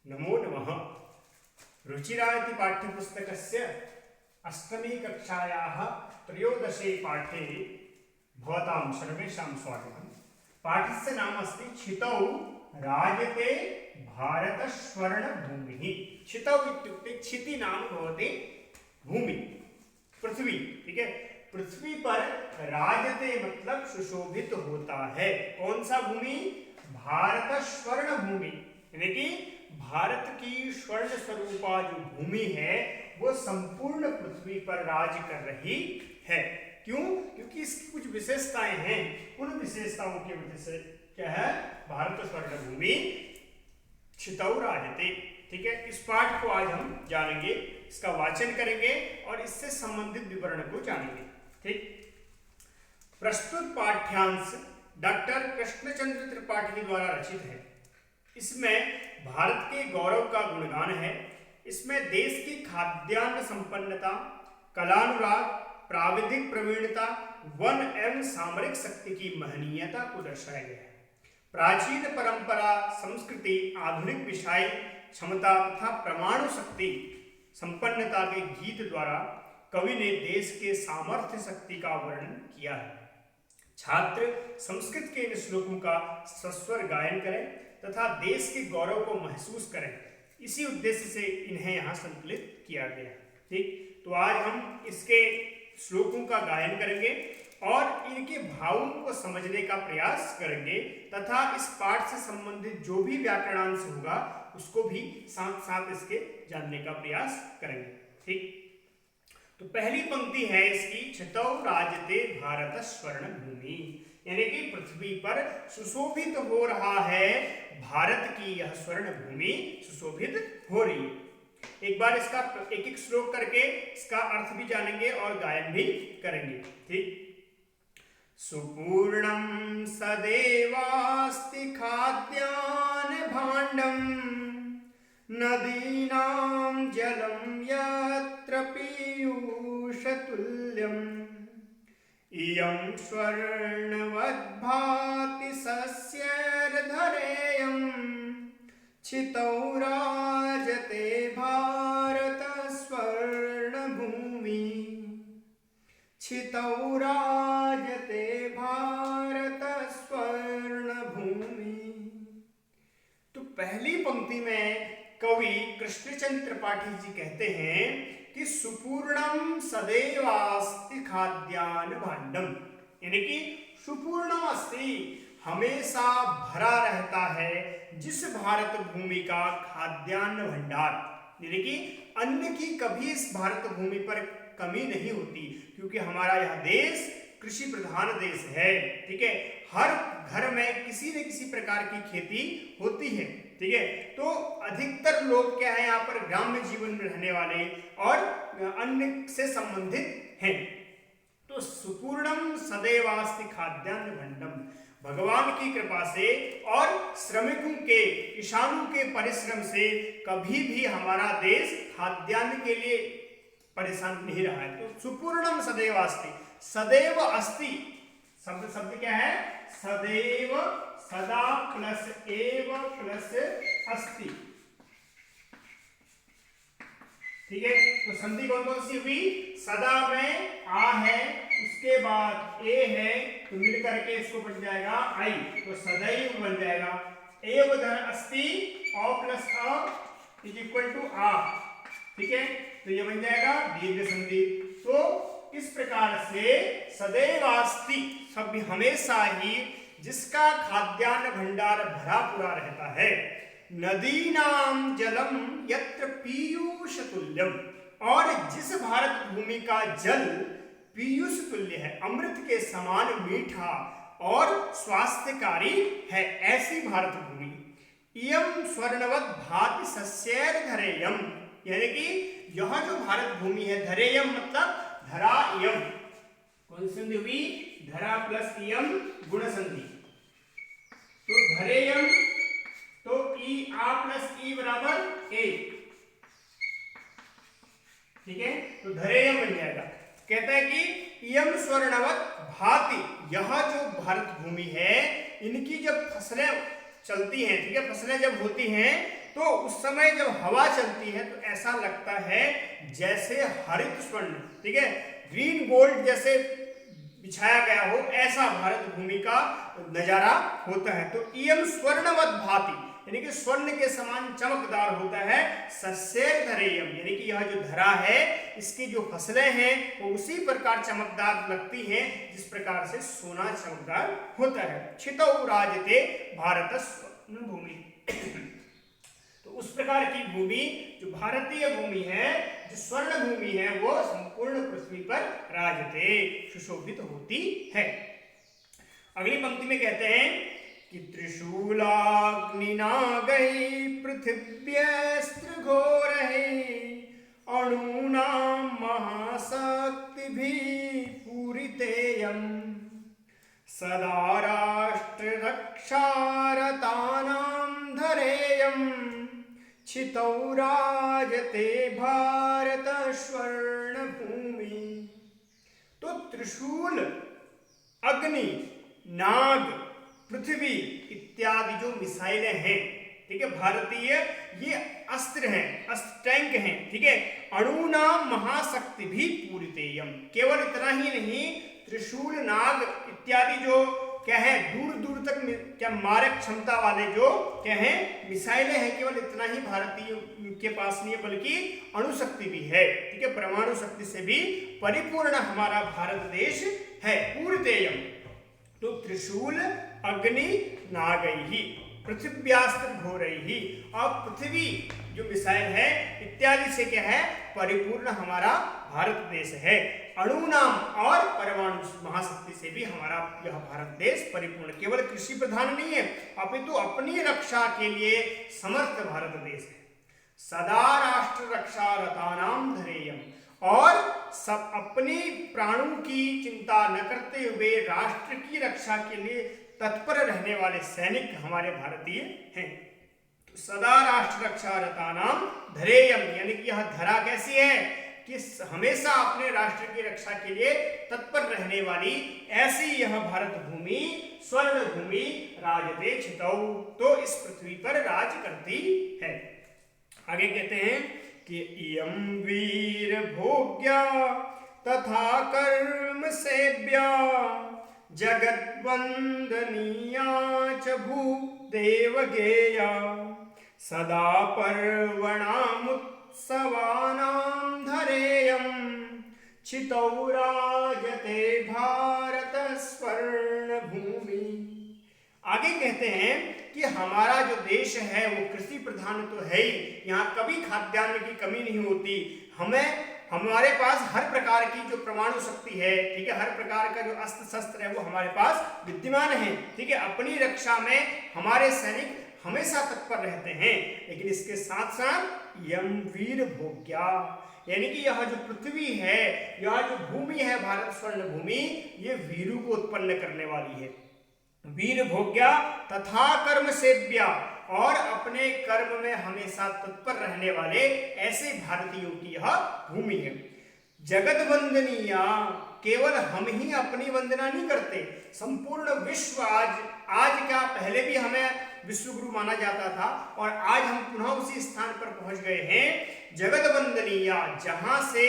नमो नमः। रुचिरा इति पाठ्यपुस्तकस्य अष्टमी कक्षायाः त्रयोदशे पाठे भवतां सर्वेषां स्वागतम्। पाठस्य नाम अस्ति क्षितौ राजते भारतस्वर्णभूमिः। क्षितौ इत्युक्ते क्षिति नाम भवति भूमि, पृथ्वी। ठीक है, पृथ्वी पर राजते मतलब सुशोभित होता है। कौन सा भूमि? भारत स्वर्ण भूमि, यानी कि भारत की स्वर्ण स्वरूपा जो भूमि है वो संपूर्ण पृथ्वी पर राज कर रही है। क्यों? क्योंकि इसकी कुछ विशेषताएं हैं। उन विशेषताओं की वजह से क्या है? भारत स्वर्ण भूमि क्षितौ राजते। ठीक है, इस पाठ को आज हम जानेंगे, इसका वाचन करेंगे और इससे संबंधित विवरण को जानेंगे। ठीक, प्रस्तुत पाठ्यांश डॉक्टर कृष्णचंद्र त्रिपाठी द्वारा रचित है। इसमें भारत के गौरव का गुणगान है। इसमें देश की खाद्यान्न संपन्नता, कलानुराग, प्राविधिक प्रवीणता, वन एवं सामरिक शक्ति की महनीयता को दर्शाया गया है। प्राचीन परंपरा, संस्कृति, आधुनिक विषय क्षमता तथा परमाणु शक्ति संपन्नता के गीत द्वारा कवि ने देश के सामर्थ्य शक्ति का वर्णन किया है। छात्र संस्कृत के इन श्लोकों का सस्वर गायन करें तथा देश के गौरव को महसूस करें, इसी उद्देश्य से इन्हें यहाँ संकलित किया गया। ठीक, तो आज हम इसके श्लोकों का गायन करेंगे और इनके भावों को समझने का प्रयास करेंगे तथा इस पाठ से संबंधित जो भी व्याकरणांश होगा उसको भी साथ साथ इसके जानने का प्रयास करेंगे। ठीक, तो पहली पंक्ति है इसकी, क्षितौ राजते भारत स्वर्ण भूमि, यानी कि पृथ्वी पर सुशोभित हो रहा है भारत की यह स्वर्ण भूमि सुशोभित हो रही है। एक बार इसका एक एक श्लोक करके इसका अर्थ भी जानेंगे और गायन भी करेंगे। ठीक, सुपूर्णं सदेवास्ति खाद्यान्न भाण्डं, नदीनां जलं यत्र पीयूषतुल्यम्, इयं स्वर्णवद् भाति सस्यैर्धरेयं, क्षितौ राजते भारत स्वर्णभूमि, क्षितौ राजते भारत स्वर्णभूमि। तो पहली पंक्ति में कवि कृष्णचंद्र त्रिपाठी जी कहते हैं कि सुपूर्णम सदैवास्ति खाद्यान्न भाण्डम, यानी कि सुपूर्णम अस्ति, हमेशा भरा रहता है जिस भारत भूमि का खाद्यान्न भंडार, यानी कि अन्न की कभी इस भारत भूमि पर कमी नहीं होती, क्योंकि हमारा यह देश कृषि प्रधान देश है। ठीक है, हर घर में किसी न किसी प्रकार की खेती होती है। ठीक है, तो अधिकतर लोग क्या है यहाँ पर ग्राम्य जीवन में रहने वाले और अन्न से संबंधित हैं। तो सुपूर्णम सदैवास्ति खाद्यान्न भंडम, भगवान की कृपा से और श्रमिकों के, किसानों के परिश्रम से कभी भी हमारा देश खाद्यान्न के लिए परेशान नहीं रहा है। तो सुपूर्णम सदैवास्ति, सदैव अस्ति शब्द क्या है? सदैव, सदा प्लस एव प्लस अस्ति। ठीक है, तो संधि कौन कौन सी हुई? सदा में आ है, उसके बाद ए है, तो मिल करके इसको बन जाएगा आई, तो सदैव बन जाएगा। एव धन अस्ति, औ प्लस अ इज इक्वल टू आ। ठीक है, तो ये बन जाएगा दीर्घ संधि। तो इस प्रकार से सदैवास्ति शब्द हमेशा ही जिसका खाद्यान्न भंडार भरा पूरा रहता है। नदीनां जलम यत्र पीयूष तुल्यम, और जिस भारत भूमि का जल पीयूष तुल्य है, अमृत के समान मीठा और स्वास्थ्यकारी है, ऐसी भारत भूमि। इयं स्वर्णवत् भाति सस्यैर्धरेयम्, यानी कि यह जो भारत भूमि है, धरेयम मतलब धरा यम, कौन संधि हुई? धरा प्लस यम गुण संधि, तो धरेयम, तो ई आ प्लस ई बराबर ए। ठीक है, तो धरेयम बन जाएगा। कहता है कि यम स्वर्णवत् भाति, यह जो भारत भूमि है इनकी जब फसलें चलती हैं, ठीक है, फसलें जब होती हैं तो उस समय जब हवा चलती है तो ऐसा लगता है जैसे हरित स्वर्ण, ठीक है, ग्रीन गोल्ड जैसे बिछाया गया हो, ऐसा भारत भूमि का नजारा होता है। तो इयम स्वर्णवत भाति, यानी कि स्वर्ण के समान चमकदार होता है। सस्येर धरेयम, यानी कि यह जो धरा है इसकी जो फसलें हैं वो उसी प्रकार चमकदार लगती हैं जिस प्रकार से सोना चमकदार होता है। क्षितौ राजते भारत स्वर्ण भूमि। तो उस प्रकार की भूमि जो भारतीय भूमि है, जो स्वर्ण भूमि है, वो संपूर्ण पृथ्वी पर राजते, सुशोभित होती है। अगली पंक्ति में कहते हैं कि त्रिशूलाग्निना गई पृथिव्यस्त्र घोरहि, अणूनां महाशक्ति भी पूरितेयम्, सदा राष्ट्र रक्षारतानां धरेयम्, क्षितौ राजते भारत स्वर्ण भूमि। तो त्रिशूल, अग्नि, नाग, पृथ्वी इत्यादि जो मिसाइलें हैं, ठीक है, भारतीय ये अस्त्र हैं, अस्त्र टैंक हैं, ठीक है। अणुनाम महाशक्ति भी पूरितेयम, केवल इतना ही नहीं, त्रिशूल, नाग इत्यादि जो क्या है दूर दूर तक क्या मारक क्षमता वाले जो क्या है मिसाइलें हैं, केवल इतना ही भारतीय के पास नहीं है बल्कि अणुशक्ति भी है, ठीक है, परमाणु शक्ति से भी परिपूर्ण हमारा भारत देश है। पूर्णतेयम, तो त्रिशूल, अग्नि, नागैहि, पृथिव्यास्त्र घोरैहि, और पृथ्वी जो मिसाइल है इत्यादि से क्या है परिपूर्ण हमारा भारत देश है। अणुनाम और परमाणु महाशक्ति से भी हमारा यह भारत देश परिपूर्ण, केवल कृषि प्रधान नहीं है अपितु अपनी रक्षा के लिए समर्थ भारत देश है। सदा राष्ट्र रक्षा रतानाम धरेयम, और सब अपनी प्राणों की चिंता न करते हुए राष्ट्र की रक्षा के लिए तत्पर रहने वाले सैनिक हमारे भारतीय हैं। तो सदा राष्ट्र रक्षा रतानाम धरेयम, यानी कि यह धरा कैसी है कि हमेशा अपने राष्ट्र की रक्षा के लिए तत्पर रहने वाली ऐसी यह भारत भूमि, स्वर्ण भूमि राजते क्षितौ, तो इस पृथ्वी पर राज करती है। आगे कहते हैं कि इयं वीर भोग्या तथा कर्म सेव्या, जगत वंदनीया च भूदेव गेया, सदा पर्वणामुत्सवानां धरेयं, क्षितौ राजते भारत स्वर्ण भूमि। आगे कहते हैं कि हमारा जो देश है वो कृषि प्रधान तो है ही, यहाँ कभी खाद्यान्न की कमी नहीं होती, हमारे पास हर प्रकार की जो परमाणु शक्ति है, ठीक है, हर प्रकार का जो अस्त्र शस्त्र है वो हमारे पास विद्यमान है, ठीक है। अपनी रक्षा में हमारे सैनिक हमेशा तत्पर रहते हैं, लेकिन इसके साथ साथ यम वीर भोग्या, यानी कि यह जो पृथ्वी है, यह जो भूमि है भारत स्वर्ण भूमि, ये वीरों को उत्पन्न करने वाली है। वीर भोग्या तथा कर्म सेव्या, और अपने कर्म में हमेशा तत्पर रहने वाले ऐसे भारतीयों की यह भूमि है। जगत वंदनीया, केवल हम ही अपनी वंदना नहीं करते, संपूर्ण विश्व आज क्या पहले भी हमें विश्व गुरु माना जाता था और आज हम पुनः उसी स्थान पर पहुंच गए हैं। जगत वंदनीया, जहां से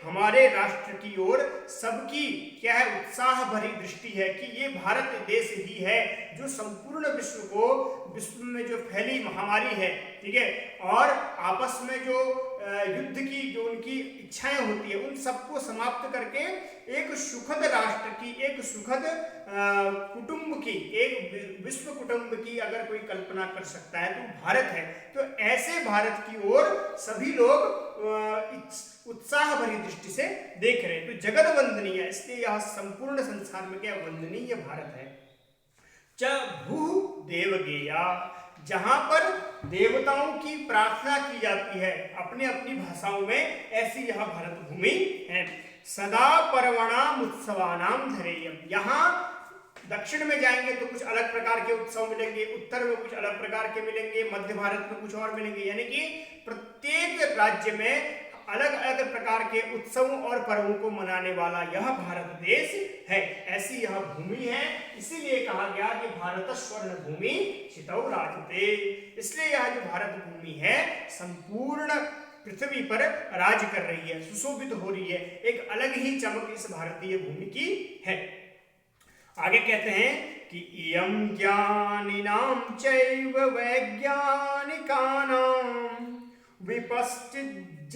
हमारे राष्ट्र की ओर सबकी क्या है उत्साह भरी दृष्टि है कि ये भारत देश ही है जो संपूर्ण विश्व में जो फैली महामारी है, ठीक है, और आपस में जो युद्ध की जो उनकी इच्छाएं होती है उन सबको समाप्त करके एक सुखद राष्ट्र की, एक सुखद कुटुंब की, एक विश्व कुटुंब की अगर कोई कल्पना कर सकता है तो भारत है। तो ऐसे भारत की ओर सभी लोग उत्साह भरी दृष्टि से देख रहे हैं। तो जगत वंदनीय, इसलिए यह संपूर्ण संसार में क्या वंदनीय भारत है। च भू देवगेया, जहां पर देवताओं की प्रार्थना की जाती है अपने अपनी भाषाओं में, ऐसी यह भारत भूमि है। सदा पर्वणाम उत्सवानाम धरेयम, यहाँ दक्षिण में जाएंगे तो कुछ अलग प्रकार के उत्सव मिलेंगे, उत्तर में कुछ अलग प्रकार के मिलेंगे, मध्य भारत में कुछ और मिलेंगे, यानी कि प्रत्येक राज्य में अलग अलग प्रकार के उत्सवों और पर्वों को मनाने वाला यह भारत देश है। ऐसी यह भूमि है, इसीलिए कहा गया कि भारत स्वर्ण भूमि क्षितौ राजते। इसलिए यह जो भारत भूमि है संपूर्ण पृथ्वी पर राज कर रही है, सुशोभित हो रही है। एक अलग ही चमक इस भारतीय भूमि की है। आगे कहते हैं कि इयं ज्ञानिनां चैव वैज्ञानिकानां विपश्चिज्जनानां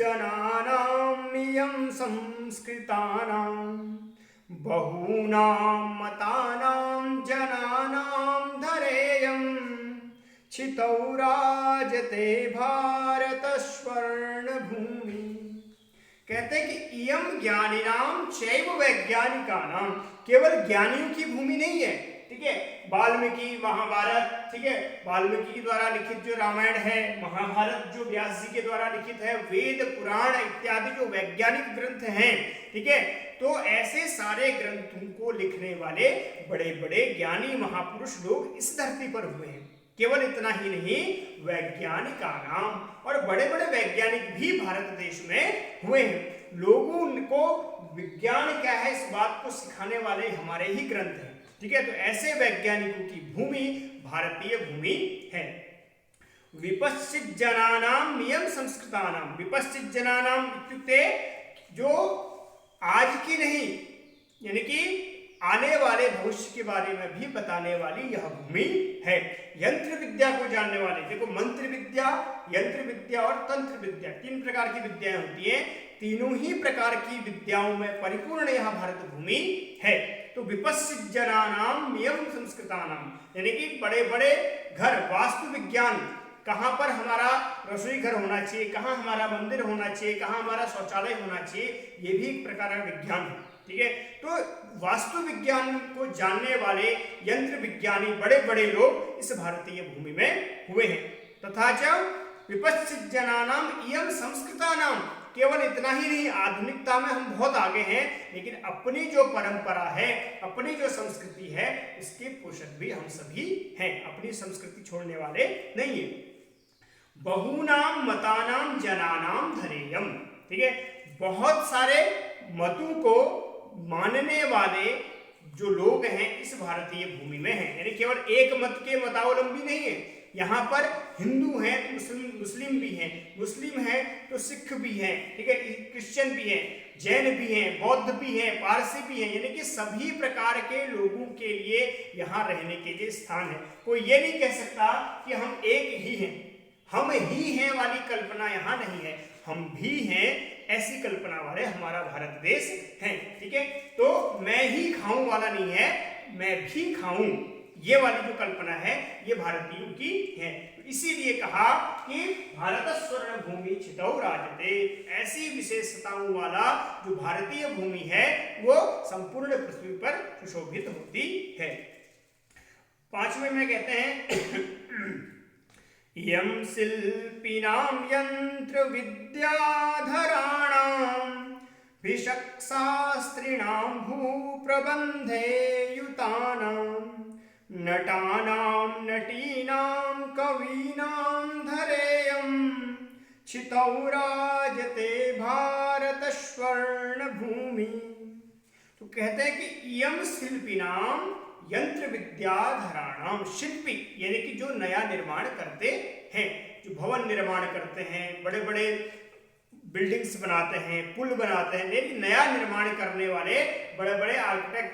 इयं संस्कृतानां बहूनां मतानां जनानां धरेयं क्षितौ राजते भारत स्वर्ण भूमि। कहते हैं कि इयं ज्ञानिनां चैव वैज्ञानिकानां, केवल ज्ञानियों की भूमि नहीं है, ठीक है। वाल्मीकि महाभारत, ठीक है, वाल्मीकि के द्वारा लिखित जो रामायण है, महाभारत जो व्यास जी के द्वारा लिखित है, वेद पुराण इत्यादि जो वैज्ञानिक ग्रंथ हैं, ठीक है, तो ऐसे सारे ग्रंथों को लिखने वाले बड़े बड़े ज्ञानी महापुरुष लोग इस धरती पर हुए हैं। केवल इतना ही नहीं, वैज्ञानिक नाम और बड़े बड़े वैज्ञानिक भी भारत देश में हुए हैं। लोगों को विज्ञान क्या है इस बात को सिखाने वाले हमारे ही ग्रंथ हैं, ठीक है। तो ऐसे वैज्ञानिकों की भूमि भारतीय भूमि है। विपश्चित जनानाम नियम संस्कृतानाम, विपश्चित जनानाम इत्युक्ते जो आज की नहीं यानी कि आने वाले भविष्य के बारे में भी बताने वाली यह भूमि है। यंत्र विद्या को जानने वाले, देखो मंत्र विद्या, यंत्र विद्या और तंत्र विद्या, तीन प्रकार की विद्याएं होती हैं। तीनों ही प्रकार की विद्याओं में परिपूर्ण यह भारत भूमि है। तो विपश्चित जनानाम नियम संस्कृतानाम, यानी कि बड़े बड़े घर, वास्तु विज्ञान, कहाँ पर हमारा रसोई घर होना चाहिए, कहाँ हमारा मंदिर होना चाहिए, कहाँ हमारा शौचालय होना चाहिए, ये भी एक प्रकार का विज्ञान है, ठीक है। तो वास्तु विज्ञान को जानने वाले यंत्र विज्ञानी बड़े बड़े लोग इस भारतीय भूमि में हुए हैं। तथा च विपश्चित जनानाम इयं संस्कृतानाम, केवल इतना ही नहीं, आधुनिकता में हम बहुत आगे हैं, लेकिन अपनी जो परंपरा है, अपनी जो संस्कृति है, इसके पोषक भी हम सभी हैं, अपनी संस्कृति छोड़ने वाले नहीं है। बहूनाम मतानाम जनानाम धरेयम, ठीक है, बहुत सारे मतों को मानने वाले जो लोग हैं इस भारतीय भूमि में हैं, यानी केवल एक मत के मतावलंबी नहीं है। यहाँ पर हिंदू हैं तो मुस्लिम भी हैं, मुस्लिम हैं तो सिख भी हैं, ठीक है, क्रिश्चियन भी हैं, जैन भी हैं, बौद्ध भी हैं, पारसी भी हैं, यानी कि सभी प्रकार के लोगों के लिए यहाँ रहने के लिए स्थान है। कोई ये नहीं कह सकता कि हम एक ही हैं, हम ही हैं वाली कल्पना यहाँ नहीं है, हम भी हैं ऐसी कल्पना वाले हमारा भारत देश है, ठीक है। तो मैं ही खाऊं वाला नहीं है, मैं भी खाऊं, ये वाली जो कल्पना है ये भारतीयों की है। तो इसीलिए कहा कि भारत स्वर्ण भूमि क्षितौ राजते, ऐसी विशेषताओं वाला जो भारतीय भूमि है वो संपूर्ण पृथ्वी पर सुशोभित होती है। पांचवें में कहते हैं इयं शिल्पिनां यंत्र विद्याधराणां भिषक्शास्त्रिणां भूप्रबंधे युतानां नटानां नटीनां कवीनां धरेयं क्षितौ राजते भारत स्वर्ण भूमि। तो कहते हैं कि इयं शिल्पिनां यंत्र विद्याधराणाम, शिल्पी यानी कि जो नया निर्माण करते हैं, जो भवन निर्माण करते हैं, बड़े बड़े बिल्डिंग्स बनाते हैं, पुल बनाते हैं, यानी नया निर्माण करने वाले बड़े बड़े आर्किटेक्ट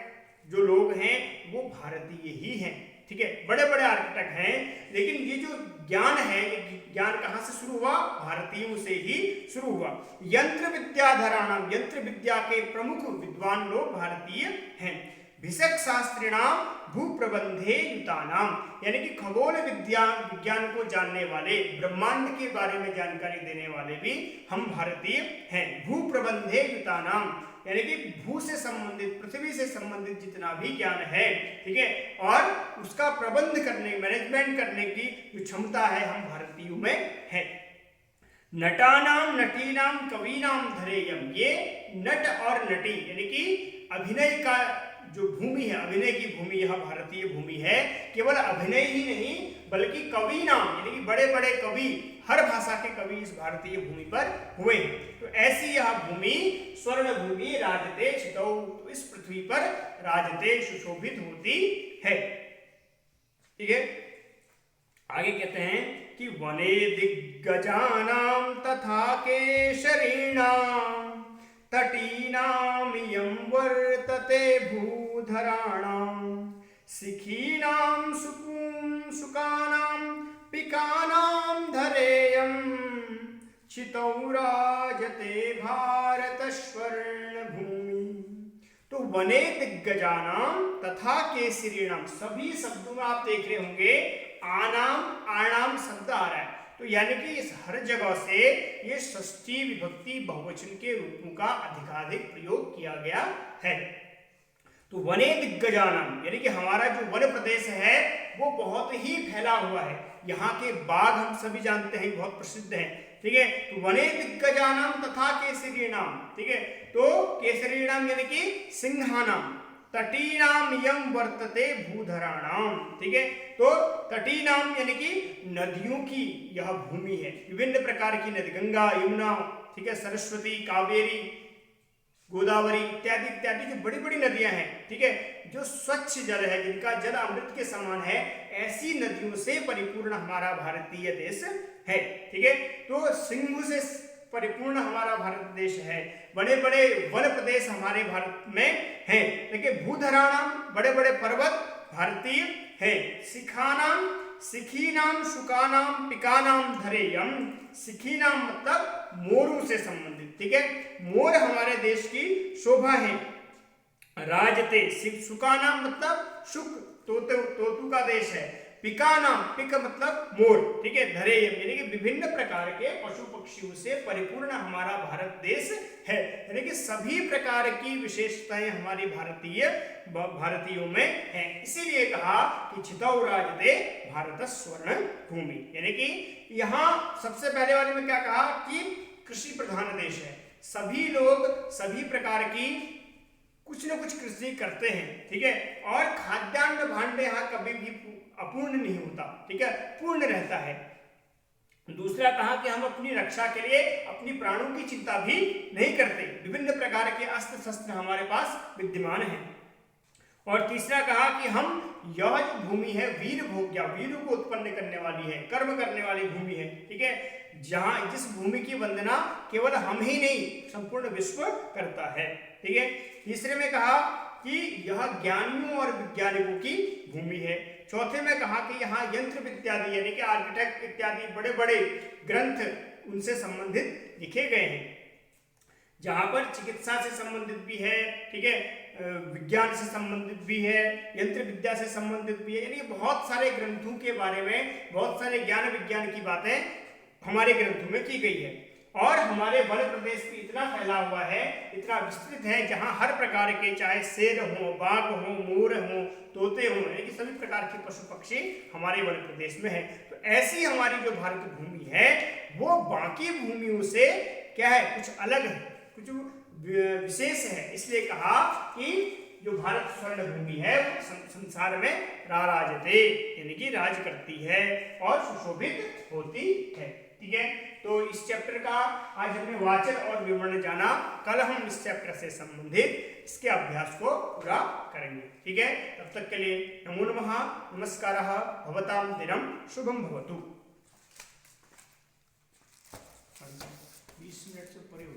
जो लोग हैं वो भारतीय ही हैं, ठीक है, बड़े बड़े आर्किटेक्ट हैं। लेकिन ये जो ज्ञान है, ये ज्ञान कहाँ से शुरू हुआ? भारतीयों से ही शुरू हुआ। यंत्र विद्याधराणाम, यंत्र विद्या के प्रमुख विद्वान लोग भारतीय हैं। भिषक शास्त्रिणाम भूप्रबंधे युतानाम, यानी कि खगोल विज्ञान को जानने वाले, ब्रह्मांड के बारे में जानकारी देने वाले भी हम भारतीय हैं। भूप्रबंधे युतानाम, यानी कि भू से संबंधित, पृथ्वी से संबंधित जितना भी ज्ञान है, ठीक है, और उसका प्रबंध करने, मैनेजमेंट करने की जो क्षमता है हम भारतीयों में है। नटानाम नटीनाम कवीनाम धरेयम, ये नट और नटी यानी कि अभिनय का जो भूमि है, अभिनय की भूमि यह भारतीय भूमि है। केवल अभिनय ही नहीं बल्कि कवि नाम यानी कि बड़े बड़े कवि, हर भाषा के कवि इस भारतीय भूमि पर हुए हैं। तो ऐसी यह भूमि स्वर्ण भूमि राजते क्षितौ, तो इस पृथ्वी पर राजते सुशोभित होती है। ठीक है, आगे कहते हैं कि वने दिग्गजानां तथा केशरीणां तटीनां यं वर्तते भूधराणां शिखीनां सुकानां पिकानां धरेयं चितौ राजते भारत स्वर्णभूमि। तो वने दिग्गजानाम तथा केसरीणाम, सभी शब्दों में आप देख रहे होंगे आनाम आणाम शब्द आ रहा है। तो यानी कि इस हर जगह से ये षष्ठी विभक्ति बहुवचन के रूपों का अधिकाधिक प्रयोग किया गया है। तो वने दिग्गजानाम यानी कि हमारा जो वन प्रदेश है वो बहुत ही फैला हुआ है। यहाँ के बाघ हम सभी जानते हैं, बहुत प्रसिद्ध हैं। ठीक है, तो वने दिग्गजानाम तथा केसरीणाम, ठीक है, तो केसरीणाम यानी कि सिंहानाम, तटीनाम यं वर्तते भूधराणाम। ठीक है, तो तटीनाम यानी कि नदियों की यह भूमि है। विभिन्न प्रकार की नदी, गंगा, यमुना, ठीक है, सरस्वती, कावेरी, गोदावरी इत्यादि इत्यादि जो बड़ी बड़ी नदियां हैं, ठीक है, जो स्वच्छ जल है, जिनका जल अमृत के समान है, ऐसी नदियों से परिपूर्ण हमारा भारतीय देश है। ठीक है, तो सिंधु से परिपूर्ण हमारा भारत देश है। बड़े बड़े वन प्रदेश हमारे भारत में हैं। देखिए, भूधराणाम बड़े बड़े पर्वत भारतीय है। शिखानाम, शिखीनाम, शुकानाम, पिकानाम धरेयम, शिखीनाम मतलब मोरों से संबंधित। ठीक है, मोर हमारे देश की शोभा है। राजते, शुकानाम मतलब शुक, तोतू का देश है। पिकानाम, पिक मतलब मोर। ठीक है, धरेयम यानी कि विभिन्न प्रकार के पशु पक्षियों से परिपूर्ण हमारा भारत देश है। यानी कि सभी प्रकार की विशेषताएं हमारी भारतीयों में हैं। इसीलिए कहा कि छितौ राजते भारत स्वर्ण भूमि, यानी कि यहाँ सबसे पहले वाले में क्या कहा कि कृषि प्रधान देश है। सभी लोग सभी प्रकार की कुछ न कुछ कृषि करते हैं। ठीक है, और खाद्यान्न भांड यहाँ कभी भी अपूर्ण नहीं होता। ठीक है, पूर्ण रहता है। दूसरा कहा कि हम अपनी रक्षा के लिए अपनी प्राणों की चिंता भी नहीं करते। विभिन्न प्रकार के अस्त्र शस्त्र हमारे पास विद्यमान हैं। और तीसरा कहा कि हम यह जो भूमि है वीर भोग्या, वीरों को उत्पन्न करने वाली है, कर्म करने वाली भूमि है। ठीक है, जहां जिस भूमि की वंदना केवल हम ही नहीं संपूर्ण विश्व करता है। ठीक है, तीसरे में कहा कि यह ज्ञानियों और वैज्ञानिकों की भूमि है। चौथे में कहा कि यहाँ यंत्र इत्यादि यानी कि आर्किटेक्ट इत्यादि बड़े बड़े ग्रंथ उनसे संबंधित लिखे गए हैं। जहां पर चिकित्सा से संबंधित भी है, ठीक है, विज्ञान से संबंधित भी है, यंत्र विद्या से संबंधित भी है। यानी बहुत सारे ग्रंथों के बारे में, बहुत सारे ज्ञान विज्ञान की बातें हमारे ग्रंथों में की गई है। और हमारे वन प्रदेश भी इतना फैला हुआ है, इतना विस्तृत है, जहां हर प्रकार के, चाहे शेर हो, बाघ हो, मोर हो, तोते हो, यानी कि सभी प्रकार के पशु पक्षी हमारे वन प्रदेश में है। तो ऐसी हमारी जो भारत भूमि है वो बाकी भूमियों से क्या है, कुछ अलग है, कुछ विशेष है। इसलिए कहा कि जो भारत स्वर्ण भूमि है वो संसार में राराजते यानी कि राज करती है और सुशोभित होती है। ठीक है, तो इस चैप्टर का आज हमने वाचन और विवरण जाना। कल हम इस चैप्टर से संबंधित इसके अभ्यास को पूरा करेंगे। ठीक है, तब तक के लिए नमो नमः, नमस्कारः, भवतां दिनं शुभं भवतु। 20 मिनट से ऊपर ही हो